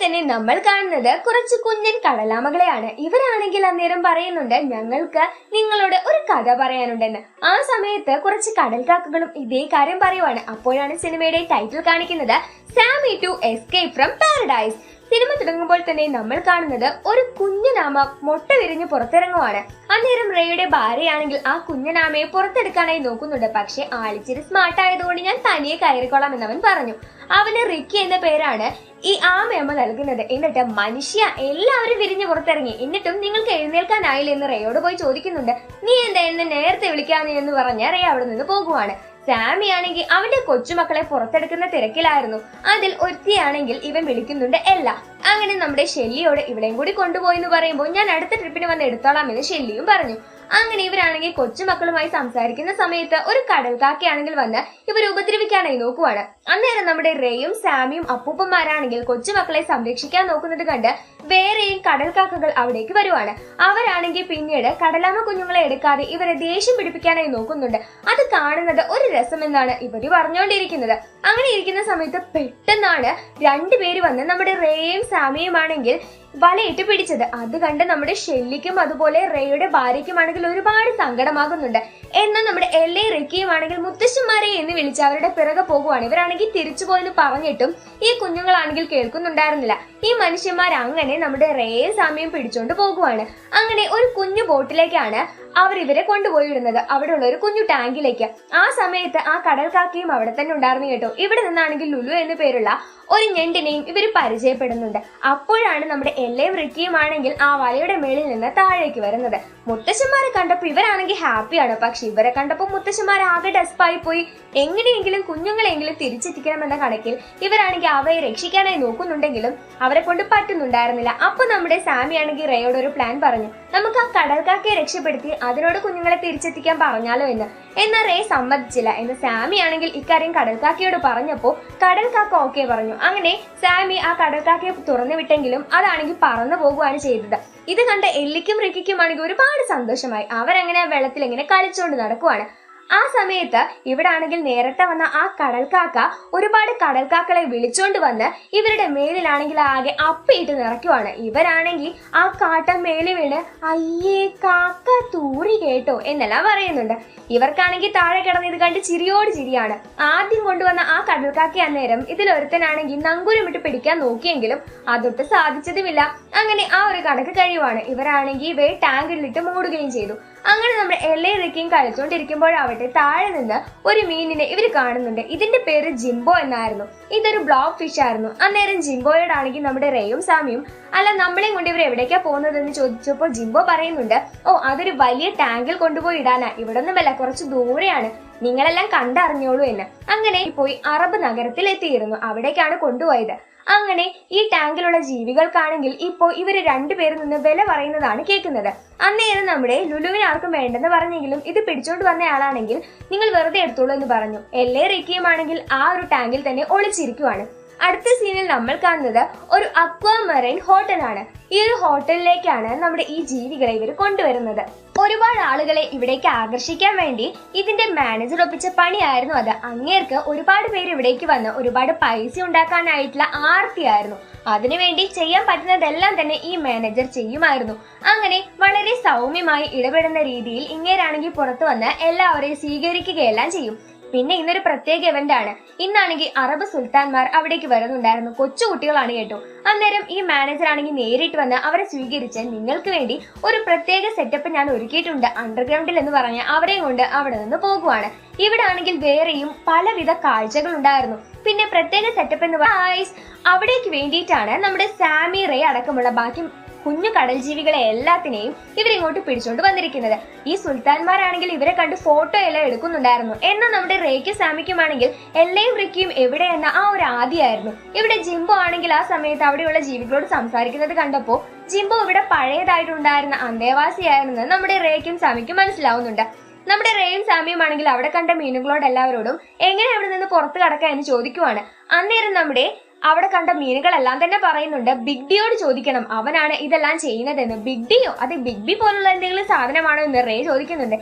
തന്നെ നമ്മൾ കാണുന്നത് കുറച്ച് കുഞ്ഞൻ കടലാമകളെയാണ്. ഇവരാണെങ്കിൽ അന്നേരം പറയുന്നുണ്ട്, ഞങ്ങൾക്ക് നിങ്ങളോട് ഒരു കഥ പറയാനുണ്ടെന്ന്. ആ സമയത്ത് കുറച്ച് കടൽക്കാക്കകളും ഇതേ കാര്യം പറയുവാണ്. അപ്പോഴാണ് സിനിമയുടെ ടൈറ്റിൽ കാണിക്കുന്നത്, Sami to escape from paradise. സിനിമ തുടങ്ങുമ്പോൾ തന്നെ നമ്മൾ കാണുന്നത് ഒരു കുഞ്ഞനാമ മുട്ട വിരിഞ്ഞ് പുറത്തിറങ്ങുവാണ്. അന്നേരം റേയുടെ ഭാര്യയാണെങ്കിൽ ആ കുഞ്ഞനാമയെ പുറത്തെടുക്കാനായി നോക്കുന്നുണ്ട്. പക്ഷെ ആളിച്ചിരി സ്മാർട്ട് ആയതുകൊണ്ട് ഞാൻ തനിയെ കയറിക്കൊള്ളാം എന്നവൻ പറഞ്ഞു. അവന് റിക്കി എന്ന പേരാണ് ഈ ആമയമ്മ നൽകുന്നത്. എന്നിട്ട് മനുഷ്യ എല്ലാവരും വിരിഞ്ഞ് പുറത്തിറങ്ങി, എന്നിട്ടും നിങ്ങൾക്ക് എഴുന്നേൽക്കാനായില്ല എന്ന് റേയോട് പോയി ചോദിക്കുന്നുണ്ട്. നീ എന്താ എന്നെ നേരത്തെ വിളിക്കാന്ന് എന്ന് പറഞ്ഞ റേ അവിടെ നിന്ന് പോകുവാണ്. സാമി ആണെങ്കിൽ അവന്റെ കൊച്ചുമക്കളെ പുറത്തെടുക്കുന്ന തിരക്കിലായിരുന്നു. അതിൽ ഒരുത്തിയാണെങ്കിൽ ഇവൻ വിളിക്കുന്നുണ്ട് എല്ല. അങ്ങനെ നമ്മുടെ ഷെല്ലിയോട് ഇവിടെയും കൂടി കൊണ്ടുപോയി എന്ന് പറയുമ്പോൾ ഞാൻ അടുത്ത ട്രിപ്പിന് വന്ന് എടുത്തോളാം എന്ന് ഷെല്ലിയും പറഞ്ഞു. അങ്ങനെ ഇവരാണെങ്കിൽ കൊച്ചുമക്കളുമായി സംസാരിക്കുന്ന സമയത്ത് ഒരു കടൽക്കാക്കയാണെങ്കിൽ വന്ന് ഇവർ ഉപദ്രവിക്കാനായി നോക്കുവാണ്. അന്നേരം നമ്മുടെ റേയും സാമിയും അപ്പൂപ്പന്മാരാണെങ്കിൽ കൊച്ചുമക്കളെ സംരക്ഷിക്കാൻ നോക്കുന്നത് കണ്ട് വേറെയും കടൽക്കാക്കകൾ അവിടേക്ക് വരുവാണ്. അവരാണെങ്കിൽ പിന്നീട് കടലാമ കുഞ്ഞുങ്ങളെ എടുക്കാതെ ഇവരെ ദേഷ്യം പിടിപ്പിക്കാനായി നോക്കുന്നുണ്ട്. അത് കാണുന്നത് ഒരു രസമെന്നാണ് ഇവര് പറഞ്ഞുകൊണ്ടിരിക്കുന്നത്. അങ്ങനെ ഇരിക്കുന്ന സമയത്ത് പെട്ടെന്നാണ് രണ്ടുപേര് വന്ന് നമ്മുടെ റേയും സാമിയും ആണെങ്കിൽ വലയിട്ട് പിടിച്ചത്. അത് കണ്ട് നമ്മുടെ ഷെല്ലിക്കും അതുപോലെ റേയുടെ ഭാര്യയ്ക്കുമാണെങ്കിൽ ഒരുപാട് സങ്കടമാകുന്നുണ്ട്. എന്നാൽ നമ്മുടെ എല്ലയും റിക്കിയും ആണെങ്കിൽ മുത്തശ്ശന്മാരെ എന്ന് വിളിച്ച് അവരുടെ പിറകെ പോകുവാണ്. ഇവരാണെങ്കിൽ തിരിച്ചു പോയെന്ന് പറഞ്ഞിട്ടും ഈ കുഞ്ഞുങ്ങളാണെങ്കിൽ കേൾക്കുന്നുണ്ടായിരുന്നില്ല. ഈ മനുഷ്യന്മാർ അങ്ങനെ നമ്മുടെ റേയും സാമിയും പിടിച്ചോണ്ട് പോകുവാണ്. അങ്ങനെ ഒരു കുഞ്ഞു ബോട്ടിലേക്കാണ് അവർ ഇവരെ കൊണ്ടുപോയി ഇടുന്നത്, അവിടെ ഉള്ള ഒരു കുഞ്ഞു ടാങ്കിലേക്ക്. ആ സമയത്ത് ആ കടൽക്കാക്കയും അവിടെ തന്നെ ഉണ്ടായിരുന്നു കേട്ടോ. ഇവിടെ നിന്നാണെങ്കിൽ ലുലു എന്നു പേരുള്ള ഒരു ഞെണ്ടിനെയും ഇവർ പരിചയപ്പെടുന്നുണ്ട്. അപ്പോഴാണ് നമ്മുടെ എല്ലയും റിക്കിയും ആണെങ്കിൽ ആ വലയുടെ മേളിൽ നിന്ന് താഴേക്ക് വരുന്നത്. മുത്തശ്ശന്മാരെ കണ്ടപ്പോൾ ഇവരാണെങ്കിൽ ഹാപ്പിയാണ്. പക്ഷെ ഇവരെ കണ്ടപ്പോൾ മുത്തശ്ശന്മാർ ആകെ ഡെസ്പായി പോയി. എങ്ങനെയെങ്കിലും കുഞ്ഞുങ്ങളെങ്കിലും തിരിച്ചെത്തിക്കണമെന്ന കണക്കിൽ ഇവരാണെങ്കിൽ അവയെ രക്ഷിക്കാനായി നോക്കുന്നുണ്ടെങ്കിലും അവരെ കൊണ്ട് പറ്റുന്നുണ്ടായിരുന്നില്ല. അപ്പൊ നമ്മുടെ സാമി ആണെങ്കിൽ റേയോട് ഒരു പ്ലാൻ പറഞ്ഞു, നമുക്ക് ആ കടൽക്കാക്കയെ രക്ഷപ്പെടുത്തി അതിനോട് കുഞ്ഞുങ്ങളെ തിരിച്ചെത്തിക്കാൻ പറഞ്ഞാലോ എന്ന്. എന്നാൽ റേ സമ്മതിച്ചില്ല. എന്ന് സാമി ആണെങ്കിൽ ഇക്കാര്യം കടൽക്കാക്കയോട് പറഞ്ഞപ്പോ കടൽക്കാക്ക ഓക്കെ പറഞ്ഞു. അങ്ങനെ സാമി ആ കടൽക്കാക്കയെ തുറന്നു വിട്ടെങ്കിലും അതാണെങ്കിൽ പറന്നു പോകുകയാണ് ചെയ്തത്. ഇത് കണ്ട എല്ലിക്കും റിക്കിക്കും ആണെങ്കിൽ ഒരുപാട് സന്തോഷമായി. അവരങ്ങനെ വെള്ളത്തിൽ ഇങ്ങനെ കളിച്ചുകൊണ്ട് നടക്കുവാണ്. ആ സമയത്ത് ഇവിടെ ആണെങ്കിൽ നേരത്തെ വന്ന ആ കടൽക്കാക്ക ഒരുപാട് കടൽക്കാക്കളെ വിളിച്ചോണ്ട് വന്ന് ഇവരുടെ മേലിലാണെങ്കിൽ ആകെ അപ്പയിട്ട് നിറയ്ക്കുവാണ്. ഇവരാണെങ്കിൽ ആ കാട്ട മേലിൽ വീണ് അയ്യേ കാക്ക തൂറി കേട്ടോ എന്നെല്ലാം പറയുന്നുണ്ട്. ഇവർക്കാണെങ്കിൽ താഴെ കിടന്ന് ഇത് കണ്ട് ചിരിയോട് ചിരിയാണ്. ആദ്യം കൊണ്ടുവന്ന ആ കടൽക്കാക്ക അന്നേരം ഇതിലൊരുത്തനാണെങ്കിൽ നങ്കൂരമിട്ട് പിടിക്കാൻ നോക്കിയെങ്കിലും അതൊട്ട് സാധിച്ചതുമില്ല. അങ്ങനെ ആ ഒരു കണക്ക് കഴിയുവാണ്. ഇവരാണെങ്കിൽ ഇവയെ ടാങ്കിലിട്ട് മൂടുകയും ചെയ്തു. അങ്ങനെ നമ്മുടെ എല്ലയും റിക്കിയും കളിച്ചോണ്ടിരിക്കുമ്പോഴാവട്ടെ താഴെ നിന്ന് ഒരു മീനിനെ ഇവർ കാണുന്നുണ്ട്. ഇതിന്റെ പേര് ജിംബോ എന്നായിരുന്നു. ഇതൊരു ബ്ലോക്ക് ഫിഷ് ആയിരുന്നു. അന്നേരം ജിംബോയോടാണെങ്കിൽ നമ്മുടെ റേയും സാമിയും അല്ല നമ്മളെയും കൊണ്ട് ഇവർ എവിടേക്കാ പോകുന്നതെന്ന് ചോദിച്ചപ്പോൾ ജിംബോ പറയുന്നുണ്ട്, ഓ അതൊരു വലിയ ടാങ്കിൽ കൊണ്ടുപോയി ഇടാനാ, ഇവിടെ ഒന്നുമല്ല കുറച്ച് ദൂരെയാണ്, നിങ്ങളെല്ലാം കണ്ടറിഞ്ഞോളൂ എന്ന്. അങ്ങനെ പോയി അറബ് നഗരത്തിൽ എത്തിയിരുന്നു. അവിടേക്കാണ് കൊണ്ടുപോയത്. അങ്ങനെ ഈ ടാങ്കിലുള്ള ജീവികൾക്കാണെങ്കിൽ ഇപ്പോ ഇവര് രണ്ടുപേരിൽ നിന്ന് വില പറയുന്നതാണ് കേൾക്കുന്നത്. അന്നേരം നമ്മുടെ ലുലുവിന് ആർക്കും വേണ്ടെന്ന് പറഞ്ഞെങ്കിലും ഇത് പിടിച്ചോണ്ട് വന്നയാളാണെങ്കിൽ നിങ്ങൾ വെറുതെ എടുത്തോളൂ എന്ന് പറഞ്ഞു. എല്ലേ റിക്കിയും ആണെങ്കിൽ ആ ഒരു ടാങ്കിൽ തന്നെ ഒളിച്ചിരിക്കുവാണ്. അടുത്ത സീനിൽ നമ്മൾ കാണുന്നത് ഒരു അക്വാമറൈൻ ഹോട്ടലാണ്. ഈ ഒരു ഹോട്ടലിലേക്കാണ് നമ്മുടെ ഈ ജീവികളെ ഇവർ കൊണ്ടുവരുന്നത്. ഒരുപാട് ആളുകളെ ഇവിടേക്ക് ആകർഷിക്കാൻ വേണ്ടി ഇതിന്റെ മാനേജർ ഒപ്പിച്ച പണിയായിരുന്നു അത്. അങ്ങേർക്ക് ഒരുപാട് പേര് ഇവിടേക്ക് വന്ന് ഒരുപാട് പൈസ ഉണ്ടാക്കാനായിട്ടുള്ള ആർത്തിയായിരുന്നു. അതിനുവേണ്ടി ചെയ്യാൻ പറ്റുന്നതെല്ലാം തന്നെ ഈ മാനേജർ ചെയ്യുമായിരുന്നു. അങ്ങനെ വളരെ സൗമ്യമായി ഇടപെടുന്ന രീതിയിൽ ഇങ്ങേരാണെങ്കിൽ പുറത്തു വന്ന് എല്ലാവരെയും സ്വീകരിക്കുകയെല്ലാം ചെയ്യും. പിന്നെ ഇന്നൊരു പ്രത്യേക ഇവന്റ് ആണ്. ഇന്നാണെങ്കിൽ അറബ് സുൽത്താൻമാർ അവിടേക്ക് വരുന്നുണ്ടായിരുന്നു. കൊച്ചു കുട്ടികളാണ് കേട്ടോ. അന്നേരം ഈ മാനേജർ ആണെങ്കിൽ നേരിട്ട് വന്ന് അവരെ സ്വീകരിച്ച് നിങ്ങൾക്ക് വേണ്ടി ഒരു പ്രത്യേക സെറ്റപ്പ് ഞാൻ ഒരുക്കിയിട്ടുണ്ട് അണ്ടർഗ്രൗണ്ടിൽ എന്ന് പറഞ്ഞ് അവരെയും കൊണ്ട് അവിടെ നിന്ന് പോകുവാണ്. ഇവിടെ ആണെങ്കിൽ വേറെയും പലവിധ കാഴ്ചകൾ ഉണ്ടായിരുന്നു. പിന്നെ പ്രത്യേക സെറ്റപ്പ് എന്ന് പറഞ്ഞാൽ അവിടേക്ക് വേണ്ടിയിട്ടാണ് നമ്മുടെ സാമി റേ അടക്കമുള്ള ബാക്കി കുഞ്ഞു കടൽ ജീവികളെ എല്ലാത്തിനെയും ഇവരിങ്ങോട്ട് പിടിച്ചോണ്ട് വന്നിരിക്കുന്നത്. ഈ സുൽത്താൻമാരാണെങ്കിൽ ഇവരെ കണ്ട് ഫോട്ടോ എല്ലാം എടുക്കുന്നുണ്ടായിരുന്നു. എന്നാൽ നമ്മുടെ റേക്കും സാമിക്കുമാണെങ്കിൽ എല്ലയും റിക്കിയും എവിടെയെന്ന ആ ഒരു ആദ്യമായിരുന്നു. ഇവിടെ ജിംബോ ആണെങ്കിൽ ആ സമയത്ത് അവിടെയുള്ള ജീവികളോട് സംസാരിക്കുന്നത് കണ്ടപ്പോ ജിംബോ ഇവിടെ പഴയതായിട്ടുണ്ടായിരുന്ന അന്തേവാസിയായിരുന്നു നമ്മുടെ റേക്കും സാമിക്കും മനസ്സിലാവുന്നുണ്ട്. നമ്മുടെ റേയും സാമിയും ആണെങ്കിൽ അവിടെ കണ്ട മീനുകളോട് എല്ലാവരോടും എങ്ങനെ അവിടെ നിന്ന് പുറത്ത് കടക്കാം എന്ന് ചോദിക്കുവാണ്. അന്നേരം നമ്മുടെ അവിടെ കണ്ട മീനുകളെല്ലാം തന്നെ പറയുന്നുണ്ട് ബിഗ് ഡിയോട് ചോദിക്കണം, അവനാണ് ഇതെല്ലാം ചെയ്യുന്നതെന്ന്. ബിഗ് ഡിയോ? അത് ബിഗ് ബി പോലുള്ള എന്തെങ്കിലും സാധനമാണോ എന്ന് റേ ചോദിക്കുന്നുണ്ട്.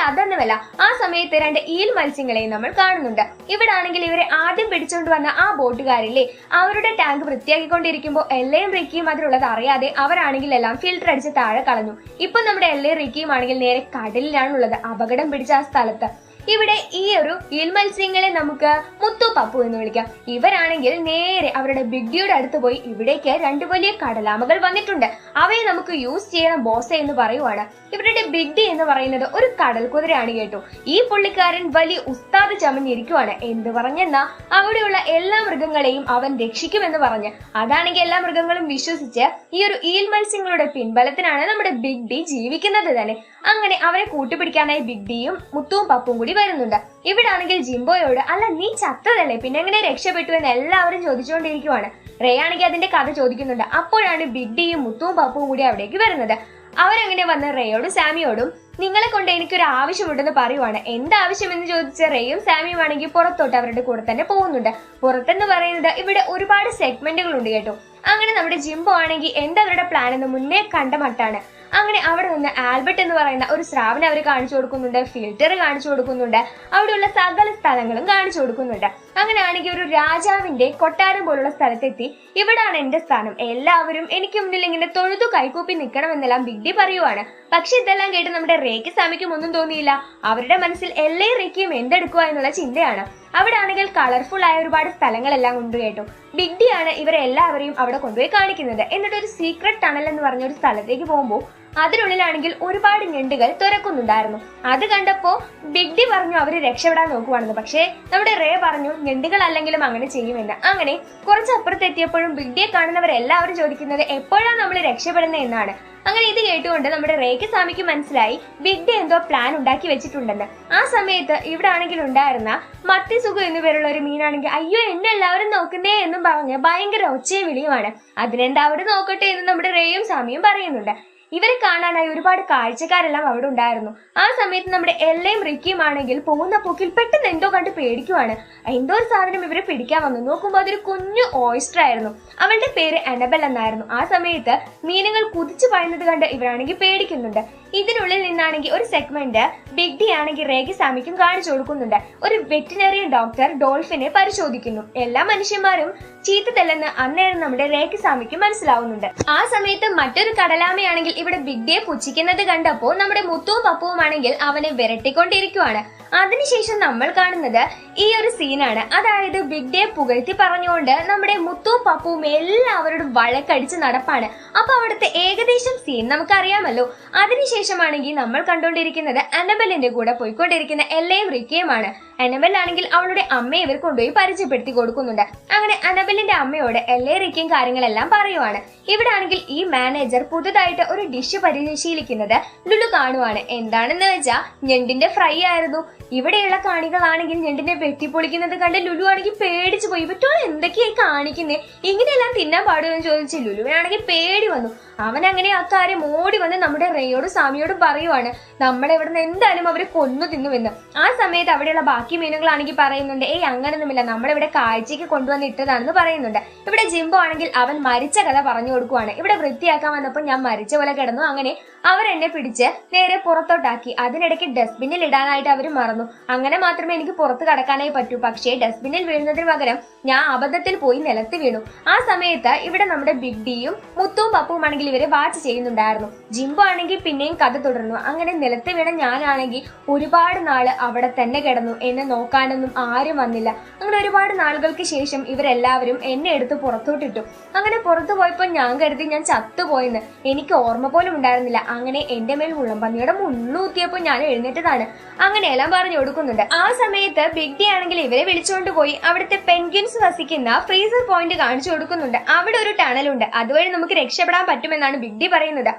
അതൊന്നുമല്ല. ആ സമയത്ത് 2 ഈൽ മത്സ്യങ്ങളെയും നമ്മൾ കാണുന്നുണ്ട്. ഇവിടെ ആണെങ്കിൽ ഇവരെ ആദ്യം പിടിച്ചുകൊണ്ട് വന്ന ആ ബോട്ടുകാരില്ലേ, അവരുടെ ടാങ്ക് വൃത്തിയാക്കിക്കൊണ്ടിരിക്കുമ്പോൾ എല്ലയും റിക്കിയും അതിലുള്ളത് അറിയാതെ അവരാണെങ്കിൽ എല്ലാം ഫിൽറ്റർ അടിച്ച് താഴെ കളഞ്ഞു. ഇപ്പൊ നമ്മുടെ എല്ലയും റിക്കിയും ആണെങ്കിൽ നേരെ കടലിലാണുള്ളത്, അപകടം പിടിച്ച ആ സ്ഥലത്ത്. ഇവിടെ ഈ ഒരു ഈൽ മത്സ്യങ്ങളെ നമുക്ക് മുത്തു പപ്പു എന്ന് വിളിക്കാം. ഇവരാണെങ്കിൽ നേരെ അവരുടെ ബിഗ് ഡിയുടെ അടുത്ത് പോയി ഇവിടേക്ക് 2 വലിയ കടലാമകൾ വന്നിട്ടുണ്ട്, അവയെ നമുക്ക് യൂസ് ചെയ്യണം ബോസെ എന്ന് പറയുവാണ്. ഇവരുടെ ബിഗ് ഡി എന്ന് പറയുന്നത് ഒരു കടൽ കുതിരയാണ് കേട്ടോ. ഈ പുള്ളിക്കാരൻ വലിയ ഉസ്താദ് ചമഞ്ഞിരിക്കുവാണ്. എന്ത് പറഞ്ഞെന്നാ അവിടെയുള്ള എല്ലാ മൃഗങ്ങളെയും അവൻ രക്ഷിക്കുമെന്ന് പറഞ്ഞ്. അതാണെങ്കിൽ എല്ലാ മൃഗങ്ങളും വിശ്വസിച്ച് ഈ ഒരു ഈൽ മത്സ്യങ്ങളുടെ പിൻബലത്തിനാണ് നമ്മുടെ ബിഗ് ഡി ജീവിക്കുന്നത് തന്നെ. അങ്ങനെ അവരെ കൂട്ടുപിടിക്കാനായി ബിഗ് ഡിയും മുത്തുവും പപ്പും കൂടി വരുന്നുണ്ട്. ഇവിടെ ആണെങ്കിൽ ജിംബോയോട് അല്ല നീ ചത്തതല്ലേ പിന്നെ എങ്ങനെ രക്ഷപ്പെട്ടു എന്ന് എല്ലാവരും ചോദിച്ചുകൊണ്ടിരിക്കുവാണ്. റേ ആണെങ്കിൽ അതിന്റെ കഥ ചോദിക്കുന്നുണ്ട്. അപ്പോഴാണ് ബിഗ് ഡിയും മുത്തുവും പപ്പുവും കൂടി അവിടേക്ക് വരുന്നത്. അവരങ്ങനെ വന്ന് റേയോടും സാമിയോടും നിങ്ങളെ കൊണ്ട് എനിക്കൊരു ആവശ്യമുണ്ടെന്ന് പറയുവാണ്. എന്താവശ്യം എന്ന് ചോദിച്ച റേയും സാമിയും ആണെങ്കിൽ പുറത്തോട്ട് അവരുടെ കൂടെ തന്നെ പോകുന്നുണ്ട്. പുറത്തെന്ന് പറയുന്നത് ഇവിടെ ഒരുപാട് സെഗ്മെന്റുകൾ ഉണ്ട് കേട്ടോ. അങ്ങനെ നമ്മുടെ ജിംബോ ആണെങ്കിൽ എന്താ അവരുടെ പ്ലാൻ എന്ന് മുന്നേ കണ്ട മട്ടാണ്. അങ്ങനെ അവിടെ നിന്ന് ആൽബർട്ട് എന്ന് പറയുന്ന ഒരു സ്രാവിനെ അവർ കാണിച്ചു കൊടുക്കുന്നുണ്ട്, ഫിൽറ്റർ കാണിച്ചു കൊടുക്കുന്നുണ്ട്, അവിടെയുള്ള സകല സ്ഥലങ്ങളും കാണിച്ചു കൊടുക്കുന്നുണ്ട്. അങ്ങനെയാണെങ്കിൽ ഒരു രാജാവിന്റെ കൊട്ടാരം പോലുള്ള സ്ഥലത്തെത്തി. ഇവിടാണ് എന്റെ സ്ഥാനം, എല്ലാവരും എനിക്ക് മുന്നിൽ ഇങ്ങനെ തൊഴുതു കൈകൂപ്പി നിൽക്കണമെന്നെല്ലാം ബിഗ് ഡി പറയുവാണ്. പക്ഷെ ഇതെല്ലാം കേട്ട് നമ്മുടെ റേക്ക് സാമിക്കും ഒന്നും തോന്നിയില്ല. അവരുടെ മനസ്സിൽ എല്ലയും റേക്കിയും എന്തെടുക്കുക എന്നുള്ള ചിന്തയാണ്. അവിടെ ആണെങ്കിൽ കളർഫുൾ ആയ ഒരുപാട് സ്ഥലങ്ങളെല്ലാം ഉണ്ട് കേട്ടോ. ബിഗ് ഡി ആണ് ഇവരെ എല്ലാവരെയും അവിടെ കൊണ്ടുപോയി കാണിക്കുന്നത്. എന്നിട്ട് ഒരു സീക്രട്ട് ടണൽ എന്ന് പറഞ്ഞ ഒരു സ്ഥലത്തേക്ക് പോകുമ്പോൾ അതിനുള്ളിലാണെങ്കിൽ ഒരുപാട് ഞണ്ടുകൾ തുറക്കുന്നുണ്ടായിരുന്നു. അത് കണ്ടപ്പോ ബിഗ് ഡി പറഞ്ഞു അവര് രക്ഷപ്പെടാൻ നോക്കുവാണെന്ന്. പക്ഷേ നമ്മുടെ റേ പറഞ്ഞു ഞണ്ടുകൾ അല്ലെങ്കിലും അങ്ങനെ ചെയ്യുമെന്ന്. അങ്ങനെ കുറച്ചപ്പുറത്തെത്തിയപ്പോഴും ബിഗ് ഡിയെ കാണുന്നവരെല്ലാവരും ചോദിക്കുന്നത് എപ്പോഴാണ് നമ്മൾ രക്ഷപ്പെടുന്നത് എന്നാണ്. അങ്ങനെ ഇത് കേട്ടുകൊണ്ട് നമ്മുടെ റേക്ക് സാമിക്ക് മനസ്സിലായി ബിഗ് ഡി എന്തോ പ്ലാൻ ഉണ്ടാക്കി വെച്ചിട്ടുണ്ടെന്ന്. ആ സമയത്ത് ഇവിടെ ആണെങ്കിൽ ഉണ്ടായിരുന്ന മത്തിസുഖു എന്നു പേരുള്ള ഒരു മീനാണെങ്കിൽ അയ്യോ എന്നെ എല്ലാവരും നോക്കുന്നേ എന്നും പറഞ്ഞ് ഭയങ്കര ഒച്ചയും വിളിയുമാണ്. അതിനെന്താ അവിടെ നോക്കട്ടെ എന്ന് നമ്മുടെ റേയും സാമിയും പറയുന്നുണ്ട്. ഇവരെ കാണാനായി ഒരുപാട് കാഴ്ചക്കാരെല്ലാം അവിടെ ഉണ്ടായിരുന്നു. ആ സമയത്ത് നമ്മുടെ എല്ലയും റിക്കിയും ആണെങ്കിൽ പോകുന്ന പോക്കിൽ പെട്ടെന്ന് എന്തോ കണ്ട് പേടിക്കുവാണ്. എന്തോ ഒരു സാധനം ഇവരെ പിടിക്കാൻ വന്നു. നോക്കുമ്പോൾ അതൊരു കുഞ്ഞു ഓയിസ്റ്റർ ആയിരുന്നു. അവളുടെ പേര് അനബൽ എന്നായിരുന്നു. ആ സമയത്ത് മീനുകൾ കുതിച്ചു പായുന്നത് കണ്ട് ഇവരാണെങ്കിൽ പേടിക്കുന്നുണ്ട്. ഇതിനുള്ളിൽ നിന്നാണെങ്കിൽ ഒരു സെഗ്മെന്റ് ബിഗ് ഡി ആണെങ്കിൽ റേക്ക് സാമിക്കും കാണിച്ചു കൊടുക്കുന്നുണ്ട്. ഒരു വെറ്റിനറിയൻ ഡോക്ടർ ഡോൾഫിനെ പരിശോധിക്കുന്നു. എല്ലാ മനുഷ്യന്മാരും ചീത്തതല്ലെന്ന് അന്നേരം നമ്മുടെ റേക്ക് സാമിക്ക് മനസ്സിലാവുന്നുണ്ട്. ആ സമയത്ത് മറ്റൊരു കടലാമയാണെങ്കിൽ ഇവിടെ ബിഗ് ഡിയെ പുച്ഛിക്കുന്നത് കണ്ടപ്പോൾ നമ്മുടെ മുത്തുവും പപ്പുവും ആണെങ്കിൽ അവനെ വിരട്ടിക്കൊണ്ടിരിക്കുവാണ്. അതിനുശേഷം നമ്മൾ കാണുന്നത് ഈ ഒരു സീനാണ്. അതായത് ബിഗ് ഡിയെ പുകഴ്ത്തി പറഞ്ഞുകൊണ്ട് നമ്മുടെ മുത്തുവും പപ്പുവും എല്ലാവരോടും വഴക്കടിച്ച് നടപ്പാണ്. അപ്പൊ അവിടുത്തെ ഏകദേശം സീൻ നമുക്കറിയാമല്ലോ. അതിനുശേഷമാണെങ്കിൽ നമ്മൾ കണ്ടുകൊണ്ടിരിക്കുന്നത് അനബലിന്റെ കൂടെ പോയിക്കൊണ്ടിരിക്കുന്ന എല്ലയും റിക്കിയുമാണ്. അനബൽ ആണെങ്കിൽ അവളുടെ അമ്മയെ ഇവർ കൊണ്ടുപോയി പരിചയപ്പെടുത്തി കൊടുക്കുന്നുണ്ട്. അങ്ങനെ അനബലിന്റെ അമ്മയോട് എല്ലയും റിക്കിയും കാര്യങ്ങളെല്ലാം പറയുവാണ്. ഇവിടെ ആണെങ്കിൽ ഈ മാനേജർ പുതുതായിട്ട് ഒരു ഡിഷ് പരിശീലിക്കുന്നത് ലുലു കാണുവാണ്. എന്താണെന്ന് വെച്ചാൽ ഞണ്ടിന്റെ ഫ്രൈ ആയിരുന്നു. ഇവിടെയുള്ള കാണികളാണെങ്കിൽ ഞണ്ടിനെ വെട്ടിപ്പൊളിക്കുന്നത് കണ്ട് ലുലു ആണെങ്കിൽ പേടിച്ചു പോയി. ഇവറ്റോളം എന്തൊക്കെയായി കാണിക്കുന്നേ, ഇങ്ങനെയെല്ലാം തിന്നാൻ പാടുമെന്ന് ചോദിച്ച് ലുലുവിനാണെങ്കിൽ പേടി വന്നു. അവൻ അങ്ങനെ ആ കാര്യം ഓടി വന്ന് നമ്മുടെ റേയോടും സാമിയോടും പറയുവാണ് നമ്മളെ ഇവിടെ നിന്ന് എന്തായാലും അവര് കൊന്നു തിന്നുവെന്ന്. ആ സമയത്ത് അവിടെയുള്ള ബാക്കി മീനുകളാണെങ്കിൽ പറയുന്നുണ്ട് അങ്ങനൊന്നുമില്ല, നമ്മളിവിടെ കാഴ്ചയ്ക്ക് കൊണ്ടുവന്ന് ഇട്ടതാണെന്ന് പറയുന്നുണ്ട്. ഇവിടെ ജിംബോ ആണെങ്കിൽ അവൻ മരിച്ച കഥ പറഞ്ഞു കൊടുക്കുവാണ്. ഇവിടെ വൃത്തിയാക്കാൻ വന്നപ്പോൾ ഞാൻ മരിച്ച പോലെ കിടന്നു. അങ്ങനെ അവരെന്നെ പിടിച്ച് നേരെ പുറത്തോട്ടാക്കി. അതിനിടയ്ക്ക് ഡസ്റ്റ്ബിന്നിൽ ഇടാനായിട്ട് അവർ മറന്നു. അങ്ങനെ മാത്രമേ എനിക്ക് പുറത്ത് കടക്കാനായി പറ്റൂ. പക്ഷേ ഡസ്റ്റ്ബിന്നിൽ വീഴുന്നതിന് പകരം ഞാൻ അബദ്ധത്തിൽ പോയി നിലത്ത് വീണു. ആ സമയത്ത് ഇവിടെ നമ്മുടെ ബിഗ് ഡിയും മുത്തുവും പപ്പുവും ആണെങ്കിൽ ഇവരെ വാച്ച് ചെയ്യുന്നുണ്ടായിരുന്നു. ജിംബോ ആണെങ്കിൽ പിന്നെയും കഥ തുടർന്നു. അങ്ങനെ നിലത്ത് വീണ ഞാനാണെങ്കിൽ ഒരുപാട് നാള് അവിടെ തന്നെ കിടന്നു. എന്നെ നോക്കാനൊന്നും ആരും വന്നില്ല. അങ്ങനെ ഒരുപാട് നാളുകൾക്ക് ശേഷം ഇവരെല്ലാവരും എന്നെ എടുത്ത് പുറത്തോട്ടിട്ടു. അങ്ങനെ പുറത്തു പോയപ്പോൾ ഞാൻ കരുതി ഞാൻ ചത്തുപോയെന്ന്. എനിക്ക് ഓർമ്മ പോലും ഉണ്ടായിരുന്നില്ല. അങ്ങനെ എന്റെ മേൽ മുള്ളംപന്നിയുടെ മുള്ളൂത്തിയപ്പോൾ ഞാൻ എഴുന്നേറ്റതാണ്. അങ്ങനെയെല്ലാം പറഞ്ഞു കൊടുക്കുന്നുണ്ട്. ആ സമയത്ത് ബിഗ് ഡി ആണെങ്കിൽ ഇവരെ വിളിച്ചുകൊണ്ട് പോയി അവിടുത്തെ പെൻഗ്വിൻസ് വസിക്കുന്ന ഫ്രീസർ പോയിന്റ് കാണിച്ചു കൊടുക്കുന്നുണ്ട്. അവിടെ ഒരു ടണലുണ്ട്, അതുവഴി നമുക്ക് രക്ഷപ്പെടാൻ പറ്റുമെന്നാണ് ബിഗ് ഡി പറയുന്നത്.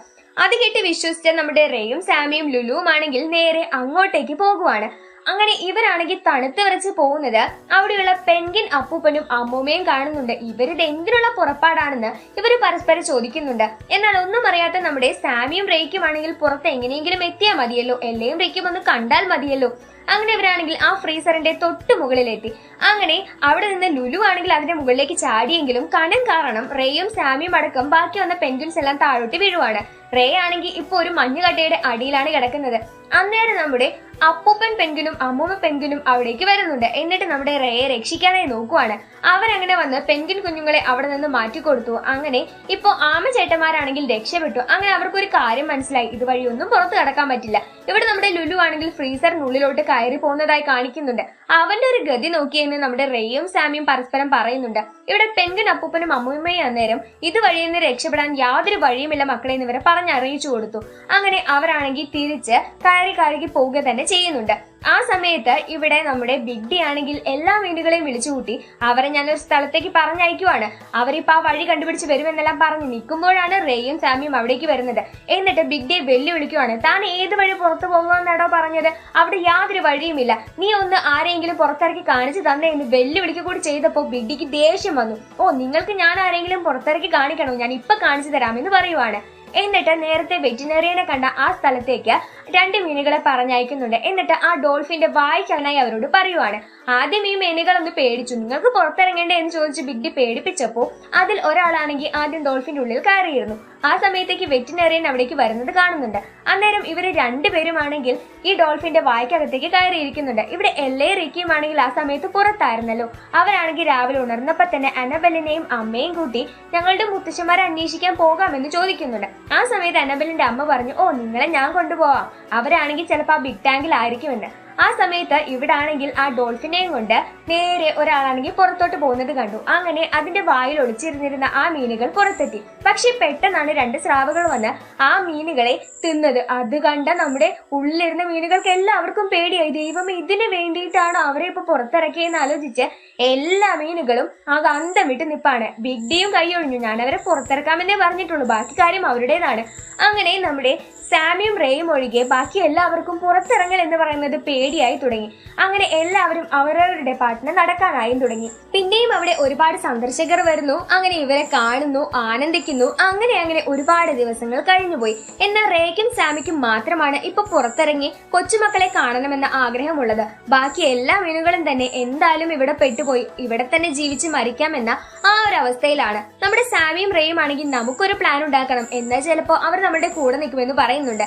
അത് കേട്ട് വിശ്വസിച്ച നമ്മുടെ റേയും സാമിയും ലുലുവും ആണെങ്കിൽ നേരെ അങ്ങോട്ടേക്ക് പോകുവാണ്. അങ്ങനെ ഇവരാണെങ്കിൽ തണുത്ത് വിറച്ച് പോകുന്നത് അവിടെയുള്ള പെൻഗിൻ അപ്പൂപ്പനും അമ്മൂമ്മയും കാണുന്നുണ്ട്. ഇവരിത് എന്തിനുള്ള പുറപ്പാടാണെന്ന് ഇവര് പരസ്പരം ചോദിക്കുന്നുണ്ട്. എന്നാൽ ഒന്നും അറിയാത്ത നമ്മുടെ സാമിയും റേക്കും ആണെങ്കിൽ പുറത്ത് എങ്ങനെയെങ്കിലും എത്തിയാൽ മതിയല്ലോ, എല്ലയും റേക്കും ഒന്ന് കണ്ടാൽ മതിയല്ലോ. അങ്ങനെ ഇവരാണെങ്കിൽ ആ ഫ്രീസറിന്റെ തൊട്ട് മുകളിലെത്തി. അങ്ങനെ അവിടെ നിന്ന് ലുലു ആണെങ്കിൽ അതിന്റെ മുകളിലേക്ക് ചാടിയെങ്കിലും കനം കാരണം റേയും സാമിയും അടക്കം ബാക്കി വന്ന പെൻഗ്വിൻസ് എല്ലാം താഴോട്ട് വീഴുവാണ്. റേ ആണെങ്കിൽ ഇപ്പൊ ഒരു മഞ്ഞുകട്ടയുടെ അടിയിലാണ് കിടക്കുന്നത്. അന്നേരം നമ്മുടെ അപ്പൂപ്പൻ പെൻഗ്വിനും അമ്മൂമ്മ പെൻഗ്വിനും അവിടേക്ക് വരുന്നുണ്ട്. എന്നിട്ട് നമ്മുടെ റേയെ രക്ഷിക്കാനായി നോക്കുവാണ്. അവരങ്ങനെ വന്ന് പെൻഗ്വിൻ കുഞ്ഞുങ്ങളെ അവിടെ നിന്ന് മാറ്റിക്കൊടുത്തു. അങ്ങനെ ഇപ്പൊ ആമ ചേട്ടന്മാരാണെങ്കിൽ രക്ഷപ്പെട്ടു. അങ്ങനെ അവർക്കൊരു കാര്യം മനസ്സിലായി, ഇതുവഴി ഒന്നും പുറത്ത് കടക്കാൻ പറ്റില്ല. ഇവിടെ നമ്മുടെ ലുലു ആണെങ്കിൽ ഫ്രീസറിനുള്ളിലോട്ട് കയറി പോകുന്നതായി കാണിക്കുന്നുണ്ട്. അവന്റെ ഒരു ഗതി നോക്കിയെന്ന് നമ്മുടെ റേയും സാമിയും പരസ്പരം പറയുന്നുണ്ട്. ഇവിടെ പെൻഗ്വിൻ അപ്പൂപ്പനും അമ്മൂമ്മയും അന്നേരം ഇതുവഴി നിന്ന് രക്ഷപ്പെടാൻ യാതൊരു വഴിയുമില്ല മക്കളെ എന്നിവരെ പറഞ്ഞറിയിച്ചു കൊടുത്തു. അങ്ങനെ അവരാണെങ്കിൽ തിരിച്ച് കയറി പോവുക തന്നെ ചെയ്യുന്നുണ്ട്. ആ സമയത്ത് ഇവിടെ നമ്മുടെ ബിഗ് ഡി ആണെങ്കിൽ എല്ലാ മീനുകളെയും വിളിച്ചുകൂട്ടി അവരെ ഞാനൊരു സ്ഥലത്തേക്ക് പറഞ്ഞയക്കുവാണ്. അവരിപ്പോ ആ വഴി കണ്ടുപിടിച്ച് വരുമെന്നെല്ലാം പറഞ്ഞ് നിൽക്കുമ്പോഴാണ് റേയും സാമിയും അവിടേക്ക് വരുന്നത്. എന്നിട്ട് ബിഗ് ഡിയെ വെല്ലുവിളിക്കുവാണ്. താൻ ഏത് വഴി പുറത്തു പോകുമെന്നാണോ പറഞ്ഞത്? അവിടെ യാതൊരു വഴിയുമില്ല, നീ ഒന്ന് ആരെങ്കിലും പുറത്തിറക്കി കാണിച്ചു തന്നെ എന്ന് വെല്ലുവിളിക്കുക കൂടി ചെയ്തപ്പോ ബിഗ് ഡിക്ക് ദേഷ്യം വന്നു. ഓ, നിങ്ങൾക്ക് ഞാൻ ആരെങ്കിലും പുറത്തിറക്കി കാണിക്കണോ? ഞാൻ ഇപ്പൊ കാണിച്ചു തരാമെന്ന് പറയുവാണ്. എന്നിട്ട് നേരത്തെ വെറ്റിനറിയനെ കണ്ട ആ സ്ഥലത്തേക്ക് 2 മീനുകളെ പറഞ്ഞയക്കുന്നുണ്ട്. എന്നിട്ട് ആ ഡോൾഫിന്റെ വായിക്കാനായി അവരോട് പറയുവാണ്. ആദ്യം ഈ മീനുകളൊന്ന് പേടിച്ചു. നിങ്ങൾക്ക് പുറത്തിറങ്ങേണ്ടേ എന്ന് ചോദിച്ച് ബിഗ് ഡി പേടിപ്പിച്ചപ്പോ അതിൽ ഒരാളാണെങ്കിൽ ആദ്യം ഡോൾഫിന്റെ ഉള്ളിൽ കയറിയിരുന്നു. ആ സമയത്തേക്ക് വെറ്റിനറിയൻ അവിടേക്ക് വരുന്നത് കാണുന്നുണ്ട്. അന്നേരം ഇവര് 2 പേരുമാണെങ്കിൽ ഈ ഡോൾഫിന്റെ വായ്ക്കകത്തേക്ക് കയറിയിരിക്കുന്നുണ്ട്. ഇവിടെ എല്ലയും റിക്കിയും ആണെങ്കിൽ ആ സമയത്ത് പുറത്തായിരുന്നല്ലോ. അവരാണെങ്കിൽ രാവിലെ ഉണർന്നപ്പോ തന്നെ അനബലിനെയും അമ്മയും കൂട്ടി ഞങ്ങളുടെ മുത്തശ്ശന്മാരെ അന്വേഷിക്കാൻ പോകാമെന്ന് ചോദിക്കുന്നുണ്ട്. ആ സമയത്ത് അനബലിന്റെ അമ്മ പറഞ്ഞു, ഓ, നിങ്ങളെ ഞാൻ കൊണ്ടുപോവാം, അവരാണെങ്കിൽ ചിലപ്പോൾ ആ ബിഗ് ടാങ്കിലായിരിക്കുമെന്ന്. ആ സമയത്ത് ഇവിടെ ആണെങ്കിൽ ആ ഡോൾഫിനെയും കൊണ്ട് നേരെ ഒരാളാണെങ്കിൽ പുറത്തോട്ട് പോകുന്നത് കണ്ടു. അങ്ങനെ അതിന്റെ വായിൽ ഒളിച്ചിരുന്നിരുന്ന ആ മീനുകൾ പുറത്തെത്തി. പക്ഷെ പെട്ടെന്നാണ് 2 സ്രാവുകൾ വന്ന് ആ മീനുകളെ തിന്നത്. അത് കണ്ട നമ്മുടെ ഉള്ളിലിരുന്ന മീനുകൾക്ക് എല്ലാവർക്കും പേടിയായി. ദൈവം, ഇതിന് വേണ്ടിയിട്ടാണ് അവരെ ഇപ്പൊ പുറത്തിറക്കിയെന്ന് ആലോചിച്ച് എല്ലാ മീനുകളും ആ അന്തം വിട്ട് നിപ്പാണ്. ബിഗ് ഡിയും കൈയൊഴിഞ്ഞു. ഞാൻ അവരെ പുറത്തിറക്കാമെന്നേ പറഞ്ഞിട്ടുള്ളൂ, ബാക്കി കാര്യം അവരുടേതാണ്. അങ്ങനെ നമ്മുടെ സാമിയും റേയും ഒഴികെ ബാക്കി എല്ലാവർക്കും പുറത്തിറങ്ങൽ എന്ന് പറയുന്നത് പേടിയായി തുടങ്ങി. അങ്ങനെ എല്ലാവരും അവരവരുടെ പാട്ടിന് നടക്കാനായും തുടങ്ങി. പിന്നെയും അവിടെ ഒരുപാട് സന്ദർശകർ വരുന്നു. അങ്ങനെ ഇവരെ കാണുന്നു, ആനന്ദിക്കുന്നു. അങ്ങനെ ഒരുപാട് ദിവസങ്ങൾ കഴിഞ്ഞുപോയി. എന്നാൽ റേക്കും സാമിക്കും മാത്രമാണ് ഇപ്പൊ പുറത്തിറങ്ങി കൊച്ചുമക്കളെ കാണണമെന്ന ആഗ്രഹമുള്ളത്. ബാക്കി എല്ലാ മീനുകളും തന്നെ എന്തായാലും ഇവിടെ പെട്ടുപോയി, ഇവിടെ തന്നെ ജീവിച്ച് മരിക്കാമെന്ന ആ ഒരു അവസ്ഥയിലാണ്. നമ്മുടെ സാമിയും റേയും ആണെങ്കിൽ നമുക്കൊരു പ്ലാൻ ഉണ്ടാക്കണം, എന്നാൽ ചിലപ്പോ അവർ നമ്മുടെ കൂടെ നിൽക്കുമെന്ന് പറയുന്നുണ്ട്.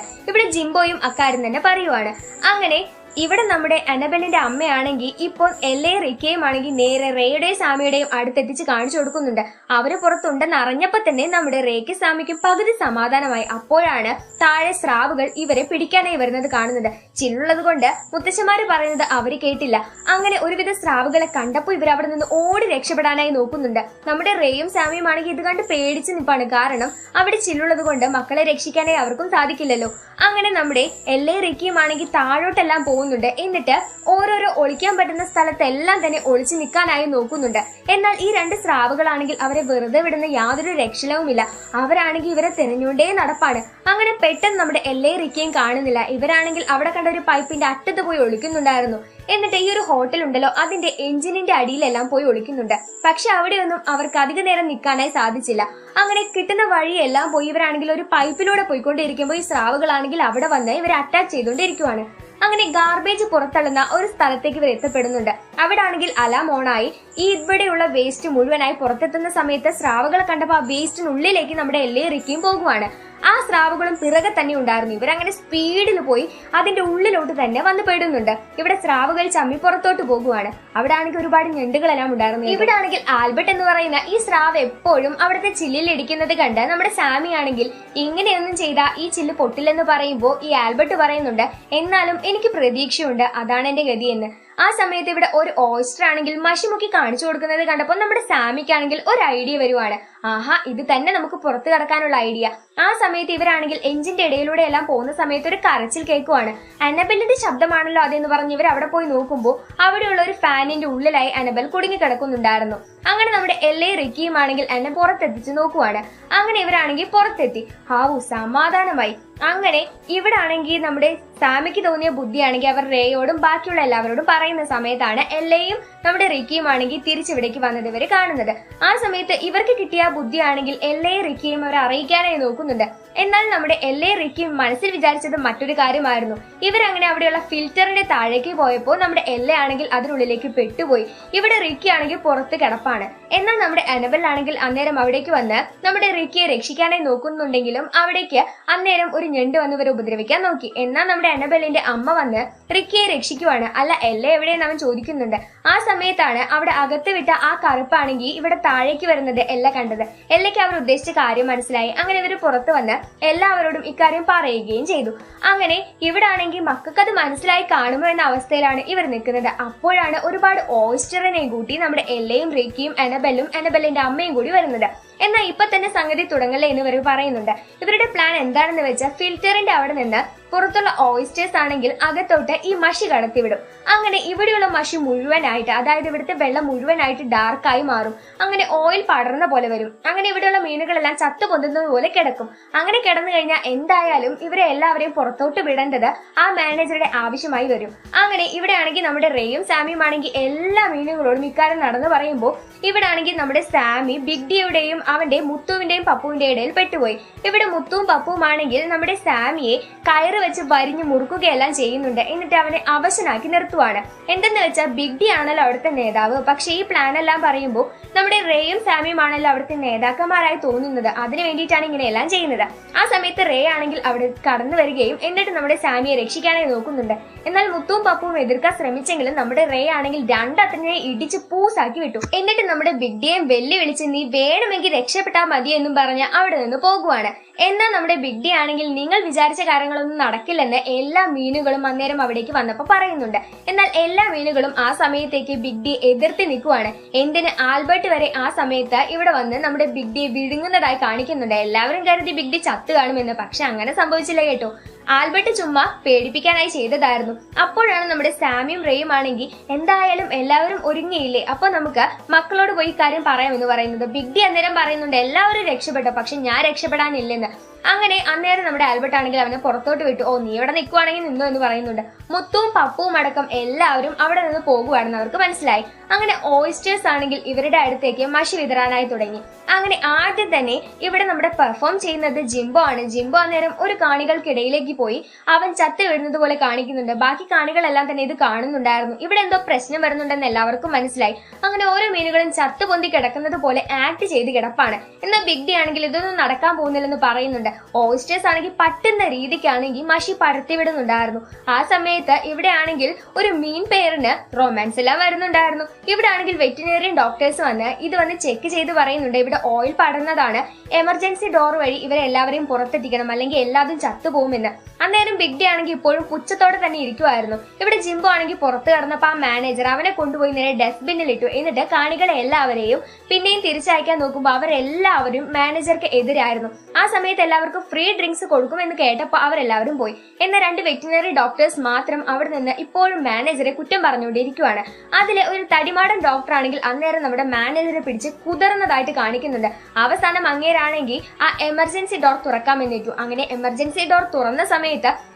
ഇവിടെ ജിംബോയും അക്കാര്യം തന്നെ പറയുവാണ്. അങ്ങനെ ഇവിടെ നമ്മുടെ അനബലിന്റെ അമ്മയാണെങ്കിൽ ഇപ്പോൾ എല്ലയും റിക്കയും ആണെങ്കിൽ നേരെ റേയുടെയും സാമിയുടെയും അടുത്തെത്തിച്ച് കാണിച്ചു കൊടുക്കുന്നുണ്ട്. അവര് പുറത്തുണ്ടെന്ന് അറിഞ്ഞപ്പോ തന്നെ നമ്മുടെ റേക്ക് സാമിക്കും പകുതി സമാധാനമായി. അപ്പോഴാണ് താഴെ സ്രാവുകൾ ഇവരെ പിടിക്കാനായി വരുന്നത് കാണുന്നത്. ചില്ലുള്ളത് കൊണ്ട് മുത്തശ്ശന്മാര് പറയുന്നത് അവര് കേട്ടില്ല. അങ്ങനെ ഒരുവിധ സ്രാവുകളെ കണ്ടപ്പോൾ ഇവർ അവിടെ നിന്ന് ഓടി രക്ഷപ്പെടാനായി നോക്കുന്നുണ്ട്. നമ്മുടെ റേയും സാമിയും ആണെങ്കിൽ ഇത് കണ്ട് പേടിച്ച് നിൽപ്പാണ്. കാരണം അവിടെ ചില്ലുള്ളത് കൊണ്ട് മക്കളെ രക്ഷിക്കാനായി അവർക്കും സാധിക്കില്ലല്ലോ. അങ്ങനെ നമ്മുടെ എല്ലയും റിക്കയും ആണെങ്കിൽ താഴോട്ടെല്ലാം പോകുന്നുണ്ട്. എന്നിട്ട് ഓരോരോ ഒളിക്കാൻ പറ്റുന്ന സ്ഥലത്തെല്ലാം തന്നെ ഒളിച്ചു നിൽക്കാനായി നോക്കുന്നുണ്ട്. എന്നാൽ ഈ 2 സ്രാവുകളാണെങ്കിൽ അവരെ വെറുതെ വിടുന്ന യാതൊരു രക്ഷണവുമില്ല. അവരാണെങ്കിൽ ഇവരെ തിരഞ്ഞുകൊണ്ടേ നടപ്പാണ്. അങ്ങനെ പെട്ടെന്ന് നമ്മുടെ എല്ലയും റിക്കയും കാണുന്നില്ല. ഇവരാണെങ്കിൽ അവിടെ കണ്ട ഒരു പൈപ്പിന്റെ അറ്റത്ത് പോയി ഒളിക്കുന്നുണ്ടായിരുന്നു. എന്നിട്ട് ഈ ഒരു ഹോട്ടൽ ഉണ്ടല്ലോ, അതിന്റെ എഞ്ചിനിന്റെ അടിയിലെല്ലാം പോയി ഒളിക്കുന്നുണ്ട്. പക്ഷെ അവിടെയൊന്നും അവർക്ക് അധിക നേരം നിൽക്കാനായി സാധിച്ചില്ല. അങ്ങനെ കിട്ടുന്ന വഴിയെല്ലാം പോയി ഇവരാണെങ്കിൽ ഒരു പൈപ്പിലൂടെ പോയിക്കൊണ്ടിരിക്കുമ്പോൾ ഈ സ്രാവുകളാണെങ്കിൽ അവിടെ വന്ന് ഇവരെ അറ്റാക്ക് ചെയ്തുകൊണ്ടിരിക്കുവാണ്. അങ്ങനെ ഗാർബേജ് പുറത്തള്ളുന്ന ഒരു സ്ഥലത്തേക്ക് ഇവർ എത്തപ്പെടുന്നുണ്ട്. അവിടെ ആണെങ്കിൽ അലാം ഓണായി. ഈ ഇവിടെയുള്ള വേസ്റ്റ് മുഴുവനായി പുറത്തെത്തുന്ന സമയത്ത് സ്രാവുകളെ കണ്ടപ്പോൾ ആ വേസ്റ്റിനുള്ളിലേക്ക് നമ്മുടെ എല്ലയും റിക്കയും പോകുവാണ്. ആ സ്രാവുകളും പിറകെ തന്നെ ഉണ്ടായിരുന്നു. ഇവരങ്ങനെ സ്പീഡിൽ പോയി അതിന്റെ ഉള്ളിലോട്ട് തന്നെ വന്ന് പെടുന്നുണ്ട്. ഇവിടെ സ്രാവുകൾ ചമ്മി പുറത്തോട്ട് പോകുവാണ്. അവിടെ ആണെങ്കിൽ ഒരുപാട് ഞണ്ടുകളെല്ലാം ഉണ്ടായിരുന്നു. ഇവിടെ ആണെങ്കിൽ ആൽബർട്ട് എന്ന് പറയുന്ന ഈ സ്രാവ് എപ്പോഴും അവിടുത്തെ ചില്ലിൽ ഇടിക്കുന്നത് കണ്ട് നമ്മുടെ സാമി ആണെങ്കിൽ ഇങ്ങനെയൊന്നും ചെയ്താൽ ഈ ചില്ല് പൊട്ടില്ലെന്ന് പറയുമ്പോൾ ഈ ആൽബർട്ട് പറയുന്നുണ്ട്, എന്നാലും എനിക്ക് പ്രതീക്ഷയുണ്ട്, അതാണ് എന്റെ ഗതിയെന്ന്. ആ സമയത്ത് ഇവിടെ ഒരു ഓയിസ്റ്റർ ആണെങ്കിൽ മഷിമുക്കി കാണിച്ചു കൊടുക്കുന്നത് കണ്ടപ്പോൾ നമ്മുടെ സാമിക്കാണെങ്കിൽ ഒരു ഐഡിയ വരുവാണ്. ആഹാ, ഇത് തന്നെ നമുക്ക് പുറത്തു കടക്കാനുള്ള ഐഡിയ. ആ സമയത്ത് ഇവരാണെങ്കിൽ എഞ്ചിന്റെ ഇടയിലൂടെ എല്ലാം പോകുന്ന സമയത്ത് ഒരു കരച്ചിൽ കേൾക്കുവാണ്. അനബലിന്റെ ശബ്ദമാണല്ലോ അതെന്ന് പറഞ്ഞ് ഇവർ അവിടെ പോയി നോക്കുമ്പോൾ അവിടെയുള്ള ഒരു ഫാനിന്റെ ഉള്ളിലായി അനബൽ കുടുങ്ങി കിടക്കുന്നുണ്ടായിരുന്നു. അങ്ങനെ നമ്മുടെ എല്ലയും റിക്കിയും ആണെങ്കിൽ എന്നെ പുറത്തെത്തിച്ച് നോക്കുവാണ്. അങ്ങനെ ഇവരാണെങ്കിൽ പുറത്തെത്തി. ഹാവു, സമാധാനമായി. അങ്ങനെ ഇവിടെ ആണെങ്കിൽ നമ്മുടെ സാമിക്ക് തോന്നിയ ബുദ്ധിയാണെങ്കിൽ അവർ റേയോടും ബാക്കിയുള്ള എല്ലാവരോടും പറയുന്ന സമയത്താണ് എല്ലയും നമ്മുടെ റിക്കിയും ആണെങ്കിൽ തിരിച്ചിവിടേക്ക് വന്നത് ഇവർ കാണുന്നത്. ആ സമയത്ത് ഇവർക്ക് കിട്ടിയ ബുദ്ധിയാണെങ്കിൽ എല്ലയും റിക്കിയും അവരെ അറിയിക്കാനായി നോക്കുന്നുണ്ട്. എന്നാൽ നമ്മുടെ എല്ലയും റിക്കിയും മനസ്സിൽ വിചാരിച്ചത് മറ്റൊരു കാര്യമായിരുന്നു. ഇവരങ്ങനെ അവിടെയുള്ള ഫിൽറ്ററിന്റെ താഴേക്ക് പോയപ്പോൾ നമ്മുടെ എല്ലയാണെങ്കിൽ അതിനുള്ളിലേക്ക് പെട്ടുപോയി. ഇവിടെ റിക്കി ആണെങ്കിൽ പുറത്ത് കിടപ്പാണ്. എന്നാൽ നമ്മുടെ അനബൽ ആണെങ്കിൽ അന്നേരം അവിടേക്ക് വന്ന് നമ്മുടെ റിക്കിയെ രക്ഷിക്കാനായി നോക്കുന്നുണ്ടെങ്കിലും അവിടേക്ക് അന്നേരം ഒരു ഞണ്ട് വന്ന് ഇവരെ ഉപദ്രവിക്കാൻ നോക്കി. എന്നാൽ നമ്മുടെ അനബലിന്റെ അമ്മ വന്ന് റിക്കിയെ രക്ഷിക്കുവാണ്. അല്ല, എല്ല എവിടെയെന്ന് അവൻ ചോദിക്കുന്നുണ്ട്. ആ സമയത്താണ് അവിടെ അകത്ത് വിട്ട ആ കറുപ്പാണെങ്കിൽ ഇവിടെ താഴേക്ക് വരുന്നത് എല്ല കണ്ടത്. എല്ലയ്ക്ക് അവർ ഉദ്ദേശിച്ച കാര്യം മനസ്സിലായി. അങ്ങനെ ഇവർ പുറത്ത് വന്ന് എല്ലാവരോടും ഇക്കാര്യം പറയുകയും ചെയ്തു. അങ്ങനെ ഇവിടെ ആണെങ്കിൽ മക്കൾക്ക് അത് മനസ്സിലായി കാണുമോ എന്ന അവസ്ഥയിലാണ് ഇവർ നിൽക്കുന്നത്. അപ്പോഴാണ് ഒരുപാട് ഓയിസ്റ്ററിനെയും കൂട്ടി നമ്മുടെ എല്ലയും റിക്കിയും അനബലും അനബലിന്റെ അമ്മയും കൂടി വരുന്നത്. എന്നാൽ ഇപ്പൊ തന്നെ സംഗതി തുടങ്ങല്ലേ എന്ന് ഇവർ പറയുന്നുണ്ട്. ഇവരുടെ പ്ലാൻ എന്താണെന്ന് വെച്ചാൽ ഫിൽറ്ററിന്റെ അവിടെ നിന്ന് പുറത്തുള്ള ഓയിസ്റ്റേഴ്സ് ആണെങ്കിൽ അകത്തോട്ട് ഈ മഷി കടത്തിവിടും. അങ്ങനെ ഇവിടെയുള്ള മഷി മുഴുവനായിട്ട്, അതായത് ഇവിടുത്തെ വെള്ളം മുഴുവനായിട്ട് ഡാർക്കായി മാറും. അങ്ങനെ ഓയിൽ പടർന്ന പോലെ വരും. അങ്ങനെ ഇവിടെയുള്ള മീനുകളെല്ലാം ചത്തു പൊന്തുന്നത് പോലെ കിടക്കും. അങ്ങനെ കിടന്നു കഴിഞ്ഞാൽ എന്തായാലും ഇവരെ എല്ലാവരെയും പുറത്തോട്ട് വിടേണ്ടത് ആ മാനേജറുടെ ആവശ്യമായി വരും. അങ്ങനെ ഇവിടെ ആണെങ്കിൽ നമ്മുടെ റേയും സാമിയും ആണെങ്കിൽ എല്ലാ മീനുകളോടും ഇക്കാര്യം നടന്നു പറയുമ്പോൾ ഇവിടെ ആണെങ്കിൽ നമ്മുടെ സാമി ബിഗ് ഡിയുടെയും അവന്റെ മുത്തുവിന്റെയും പപ്പുവിന്റെ ഇടയിൽ പെട്ടുപോയി. ഇവിടെ മുത്തുവും പപ്പുവും ആണെങ്കിൽ നമ്മുടെ സാമിയെ കയറ് വെച്ച് വരിഞ്ഞു മുറുക്കുകയെല്ലാം ചെയ്യുന്നുണ്ട്. എന്നിട്ട് അവനെ അവശനാക്കി നിർത്തുവാണ്. എന്തെന്ന് വെച്ചാൽ ബിഗ് ഡി ആണല്ലോ അവിടുത്തെ നേതാവ്. പക്ഷെ ഈ പ്ലാൻ എല്ലാം പറയുമ്പോൾ നമ്മുടെ റേയും സാമിയും ആണല്ലോ അവിടുത്തെ നേതാക്കന്മാരായി തോന്നുന്നത്. അതിനു വേണ്ടിയിട്ടാണ് ഇങ്ങനെയെല്ലാം ചെയ്യുന്നത്. ആ സമയത്ത് റേ ആണെങ്കിൽ അവിടെ കടന്നു വരികയും എന്നിട്ട് നമ്മുടെ സാമിയെ രക്ഷിക്കാനായി നോക്കുന്നുണ്ട്. എന്നാൽ മുത്തുവും പപ്പുവും എതിർക്കാൻ ശ്രമിച്ചെങ്കിലും നമ്മുടെ റേ ആണെങ്കിൽ രണ്ടത്തിനെ ഇടിച്ച് പൂസാക്കി വിട്ടു. എന്നിട്ട് നമ്മുടെ ബിഗ് ഡിയെയും വെല്ലുവിളിച്ച് നീ വേണമെങ്കിൽ രക്ഷപ്പെട്ടാൽ മതി എന്നും പറഞ്ഞ് അവിടെ നിന്ന് പോകുവാണ്. എന്നാൽ നമ്മുടെ ബിഗ് ഡി ആണെങ്കിൽ നിങ്ങൾ വിചാരിച്ച കാര്യങ്ങളൊന്നും നടക്കില്ലെന്ന് എല്ലാ മീനുകളും അന്നേരം അവിടേക്ക് വന്നപ്പോൾ പറയുന്നുണ്ട്. എന്നാൽ എല്ലാ മീനുകളും ആ സമയത്തേക്ക് ബിഗ് ഡി എതിർത്ത് നിൽക്കുവാണ്. എന്തിന് ആൽബർട്ട് വരെ ആ സമയത്ത് ഇവിടെ വന്ന് നമ്മുടെ ബിഗ് ഡിയെ വിഴുങ്ങുന്നതായി കാണിക്കുന്നുണ്ട്. എല്ലാവരും കരുതി ബിഗ് ഡി ചത്തു കാണുമെന്ന്. പക്ഷെ അങ്ങനെ സംഭവിച്ചില്ല കേട്ടോ. ആൽബർട്ട് ചുമ്മാ പേടിപ്പിക്കാനായി ചെയ്തതായിരുന്നു. അപ്പോഴാണ് നമ്മുടെ സാമിയും റേയും ആണെങ്കിൽ എന്തായാലും എല്ലാവരും ഒരുങ്ങിയില്ലേ, അപ്പൊ നമുക്ക് മക്കളോട് പോയി കാര്യം പറയാമെന്ന് പറയുന്നത്. ബിഗ് ഡി അന്നേരം പറയുന്നുണ്ട് എല്ലാവരും രക്ഷപ്പെട്ടു, പക്ഷെ ഞാൻ രക്ഷപ്പെടാനില്ലെന്ന്. അങ്ങനെ അന്നേരം നമ്മുടെ ആൽബർട്ട് ആണെങ്കിൽ അവനെ പുറത്തോട്ട് വിട്ടു. ഓ, നീ ഇവിടെ നിൽക്കുവാണെങ്കിൽ നിന്നോ എന്ന് പറയുന്നുണ്ട്. മുത്തുവും പപ്പുവും അടക്കം എല്ലാവരും അവിടെ നിന്ന് പോകുവാണെന്ന് അവർക്ക് മനസ്സിലായി. അങ്ങനെ ഓയിസ്റ്റേഴ്സ് ആണെങ്കിൽ ഇവരുടെ അടുത്തേക്ക് മഷി വിതറാനായി തുടങ്ങി. അങ്ങനെ ആദ്യം തന്നെ ഇവിടെ നമ്മുടെ പെർഫോം ചെയ്യുന്നത് ജിംബോ ആണ്. ജിംബോ അന്നേരം ഒരു കാണികൾക്കിടയിലേക്ക് പോയി അവൻ ചത്ത് വീഴുന്നത് പോലെ കാണിക്കുന്നുണ്ട്. ബാക്കി കാണികളെല്ലാം തന്നെ ഇത് കാണുന്നുണ്ടായിരുന്നു. ഇവിടെ എന്തോ പ്രശ്നം വരുന്നുണ്ടെന്ന് എല്ലാവർക്കും മനസ്സിലായി. അങ്ങനെ ഓരോ മീനുകളും ചത്തു പൊന്തി കിടക്കുന്നത് പോലെ ആക്ട് ചെയ്ത് കിടപ്പാണ്. എന്നാൽ ബിഗ് ഡി ആണെങ്കിൽ ഇതൊന്നും നടക്കാൻ പോകുന്നില്ലെന്ന് പറയുന്നുണ്ട്. ഓയിസ്റ്റേഴ്സ് ആണെങ്കിൽ പറ്റുന്ന രീതിക്കാണെങ്കിൽ മഷി പരത്തി വിടുന്നുണ്ടായിരുന്നു. ആ സമയത്ത് ഇവിടെ ആണെങ്കിൽ ഒരു മീൻ പേരിന് റൊമാൻസ് എല്ലാം വരുന്നുണ്ടായിരുന്നു. ഇവിടെ ആണെങ്കിൽ വെറ്റിനറിയൻ ഡോക്ടേഴ്സ് വന്ന് ഇത് വന്ന് ചെക്ക് ചെയ്ത് പറയുന്നുണ്ട് ഇവിടെ ഓയിൽ പടർന്നതാണ്, എമർജൻസി ഡോർ വഴി ഇവരെല്ലാവരെയും പുറത്തെത്തിക്കണം, അല്ലെങ്കിൽ എല്ലാതും ചത്തുപോകുമെന്ന്. അന്നേരം ബിഗ് ഡി ആണെങ്കിൽ ഇപ്പോഴും പുച്ഛത്തോടെ തന്നെ ഇരിക്കുമായിരുന്നു. ഇവിടെ ജിംബോ ആണെങ്കിൽ പുറത്ത് കടന്നപ്പോൾ ആ മാനേജർ അവനെ കൊണ്ടുപോയി നേരെ ഡസ്റ്റ്ബിന്നിൽ ഇട്ടു. എന്നിട്ട് കാണികളെ എല്ലാവരെയും പിന്നെയും തിരിച്ചയക്കാൻ നോക്കുമ്പോൾ അവരെല്ലാവരും മാനേജർക്ക് എതിരായിരുന്നു. ആ സമയത്ത് എല്ലാവർക്കും ഫ്രീ ഡ്രിങ്ക്സ് കൊടുക്കുമെന്ന് കേട്ടപ്പോൾ അവരെല്ലാവരും പോയി. എന്നാൽ 2 വെറ്റിനറി ഡോക്ടേഴ്സ് മാത്രം അവിടെ നിന്ന് ഇപ്പോഴും മാനേജറെ കുറ്റം പറഞ്ഞുകൊണ്ടിരിക്കുവാണ്. അതിലെ ഒരു തടിമാടൻ ഡോക്ടർ ആണെങ്കിൽ അന്നേരം നമ്മുടെ മാനേജറെ പിടിച്ച് കുതിർന്നതായിട്ട് കാണിക്കുന്നുണ്ട്. അവസാനം അങ്ങേരാണെങ്കിൽ ആ എമർജൻസി ഡോർ തുറക്കാമെന്നിട്ടു. അങ്ങനെ എമർജൻസി ഡോർ തുറന്ന സമയത്ത്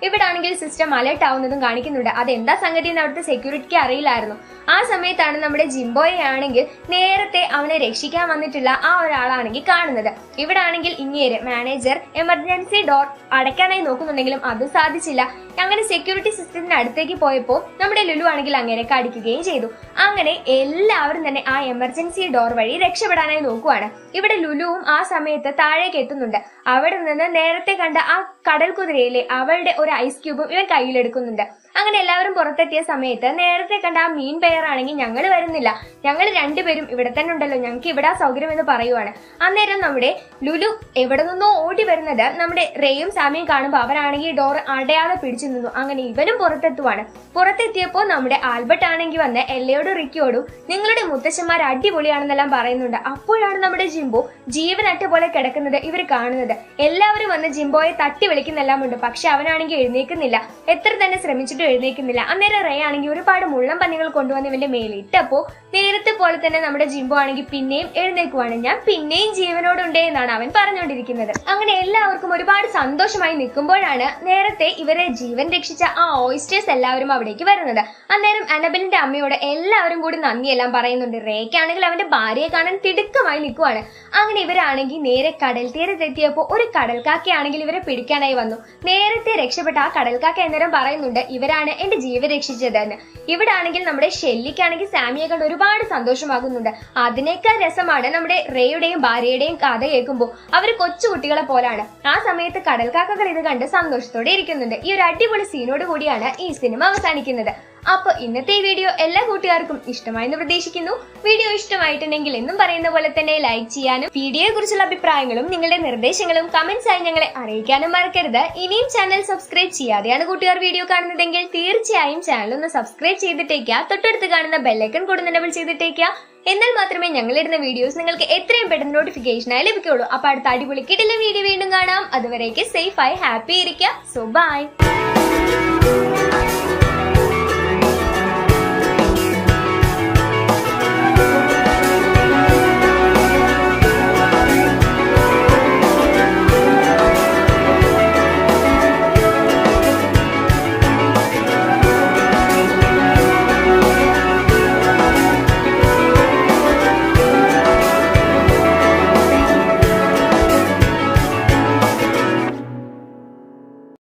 ഇവിടെ ആണെങ്കിൽ സിസ്റ്റം അലേർട്ട് ആവുന്നതും കാണിക്കുന്നുണ്ട്. അതെന്താ സംഗതി എന്ന് അവിടുത്തെ സെക്യൂരിറ്റിക്ക് അറിയില്ലായിരുന്നു. ആ സമയത്താണ് നമ്മുടെ ജിംബോയെ ആണെങ്കിൽ നേരത്തെ അവനെ രക്ഷിക്കാൻ വന്നിട്ടുള്ള ആ ഒരാളാണെങ്കിൽ കാണുന്നത്. ഇവിടെ ആണെങ്കിൽ ഇങ്ങേര് മാനേജർ എമർജൻസി ഡോർ അടയ്ക്കാനായി നോക്കുന്നുണ്ടെങ്കിലും അത് സാധിച്ചില്ല. അങ്ങനെ സെക്യൂരിറ്റി സിസ്റ്റത്തിന്റെ അടുത്തേക്ക് പോയപ്പോൾ നമ്മുടെ ലുലു ആണെങ്കിൽ അങ്ങേരൊക്കെ അടിക്കുകയും ചെയ്തു. അങ്ങനെ എല്ലാവരും തന്നെ ആ എമർജൻസി ഡോർ വഴി രക്ഷപ്പെടാനായി നോക്കുവാണ്. ഇവിടെ ലുലുവും ആ സമയത്ത് താഴേക്ക് എത്തുന്നുണ്ട്. അവിടെ നിന്ന് നേരത്തെ കണ്ട ആ കടൽ കുതിരയിലെ അവളുടെ ഒരു ഐസ് ക്യൂബും ഇവൻ കയ്യിലെടുക്കുന്നുണ്ട്. അങ്ങനെ എല്ലാവരും പുറത്തെത്തിയ സമയത്ത് നേരത്തെ കണ്ട ആ മീൻ പെയറാണെങ്കിൽ ഞങ്ങൾ വരുന്നില്ല, ഞങ്ങൾ രണ്ടുപേരും ഇവിടെ തന്നെ ഉണ്ടല്ലോ, ഞങ്ങൾക്ക് ഇവിടെ സൗകര്യം എന്ന് പറയുവാണ്. അന്നേരം നമ്മുടെ ലുലു എവിടെ നിന്നോ ഓടി വരുന്നത് നമ്മുടെ റേയും സാമിയും കാണുമ്പോൾ അവരാണെങ്കിൽ ഡോർ അടയാതെ പിടിച്ചു നിന്നു. അങ്ങനെ ഇവരും പുറത്തെത്തുവാണ്. പുറത്തെത്തിയപ്പോൾ നമ്മുടെ ആൽബർട്ട് ആണെങ്കിൽ വന്ന് എല്ലയോടും റിക്കിയോടും നിങ്ങളുടെ മുത്തശ്ശന്മാർ അടിപൊളിയാണെന്നെല്ലാം പറയുന്നുണ്ട്. അപ്പോഴാണ് നമ്മുടെ ജിംബോ ജീവനറ്റ പോലെ കിടക്കുന്നത് ഇവർ കാണുന്നത്. എല്ലാവരും വന്ന് ജിംബോയെ തട്ടി വിളിക്കുന്നെല്ലാം ഉണ്ട്, പക്ഷെ അവനാണെങ്കിൽ എഴുന്നേക്കുന്നില്ല, എത്ര തന്നെ ശ്രമിച്ചിട്ടും എഴുന്നേക്കുന്നില്ല. അന്നേരം റേ ആണെങ്കിൽ ഒരുപാട് മുള്ളം പന്നികൾ കൊണ്ടുവന്ന് ഇവന്റെ മേലിട്ടപ്പോ നേരത്തെ പോലെ തന്നെ നമ്മുടെ ജിംബോ ആണെങ്കിൽ പിന്നെയും എഴുന്നേക്കുവാണ്. ഞാൻ പിന്നെയും ജീവനോടുണ്ടേ എന്നാണ് അവൻ പറഞ്ഞുകൊണ്ടിരിക്കുന്നത്. അങ്ങനെ എല്ലാവർക്കും ഒരുപാട് സന്തോഷമായി നിൽക്കുമ്പോഴാണ് നേരത്തെ ഇവരെ ജീവൻ രക്ഷിച്ച ആ ഓയിസ്റ്റേഴ്സ് എല്ലാവരും അവിടേക്ക് വരുന്നത്. അന്നേരം അനബലിന്റെ അമ്മയോട് എല്ലാവരും കൂടി നന്ദിയെല്ലാം പറയുന്നുണ്ട്. റേക്കാണെങ്കിൽ അവന്റെ ഭാര്യയെ കാണാൻ തിടുക്കമായി നിൽക്കുവാണ്. അങ്ങനെ ഇവരാണെങ്കിൽ നേരെ കടൽ തീരത്തെത്തിയപ്പോൾ ഒരു കടൽക്കാക്കയാണെങ്കിൽ ഇവരെ പിടിക്കാനായി വന്നു. നേരത്തെ രക്ഷപ്പെട്ട ആ കടൽക്കാക്ക എന്നേരം പറയുന്നുണ്ട് ഇവരാണ് എന്റെ ജീവൻ രക്ഷിച്ചതെന്ന്. ഇവിടെ ആണെങ്കിൽ നമ്മുടെ ഷെല്ലിക്കാണെങ്കിൽ സാമിയെ കണ്ട് ഒരുപാട് സന്തോഷമാകുന്നുണ്ട്. അതിനേക്കാൾ രസമാണ് നമ്മുടെ റേയുടെയും ഭാര്യയുടെയും കഥ കേൾക്കുമ്പോൾ അവർ കൊച്ചുകുട്ടികളെ പോലാണ്. ആ സമയത്ത് കടൽക്കാക്കകൾ ഇത് കണ്ട് സന്തോഷത്തോടെ ഇരിക്കുന്നുണ്ട്. ഈ ഒരു അടിപൊളി സീനോട് കൂടിയാണ് ഈ സിനിമ അവസാനിക്കുന്നത്. അപ്പൊ ഇന്നത്തെ ഈ വീഡിയോ എല്ലാ കൂട്ടുകാർക്കും ഇഷ്ടമായെന്ന് പ്രതീക്ഷിക്കുന്നു. വീഡിയോ ഇഷ്ടമായിട്ടുണ്ടെങ്കിൽ എന്നും പറയുന്ന പോലെ തന്നെ ലൈക്ക് ചെയ്യാനും വീഡിയോയെ കുറിച്ചുള്ള അഭിപ്രായങ്ങളും നിങ്ങളുടെ നിർദ്ദേശങ്ങളും കമന്റ്സ് ആയി ഞങ്ങളെ അറിയിക്കാനും മറക്കരുത്. ഇനിയും ചാനൽ സബ്സ്ക്രൈബ് ചെയ്യാതെയാണ് കൂട്ടുകാർ വീഡിയോ കാണുന്നതെങ്കിൽ തീർച്ചയായും ചാനൽ ഒന്ന് സബ്സ്ക്രൈബ് ചെയ്തിട്ടേക്കുക. തൊട്ടടുത്ത് കാണുന്ന ബെല്ലൈക്കൺ കൂടെ എനേബിൾ ചെയ്തിട്ടേക്കുക. എന്നാൽ മാത്രമേ ഞങ്ങളിടുന്ന വീഡിയോസ് നിങ്ങൾക്ക് എത്രയും പെട്ടെന്ന് നോട്ടിഫിക്കേഷനായി ലഭിക്കുള്ളൂ. അപ്പൊ അടുത്ത അടിപൊളി കിടില വീഡിയോ വീണ്ടും കാണാം. അതുവരേക്ക് സേഫായി ഹാപ്പി ഇരിക്കുക. So by.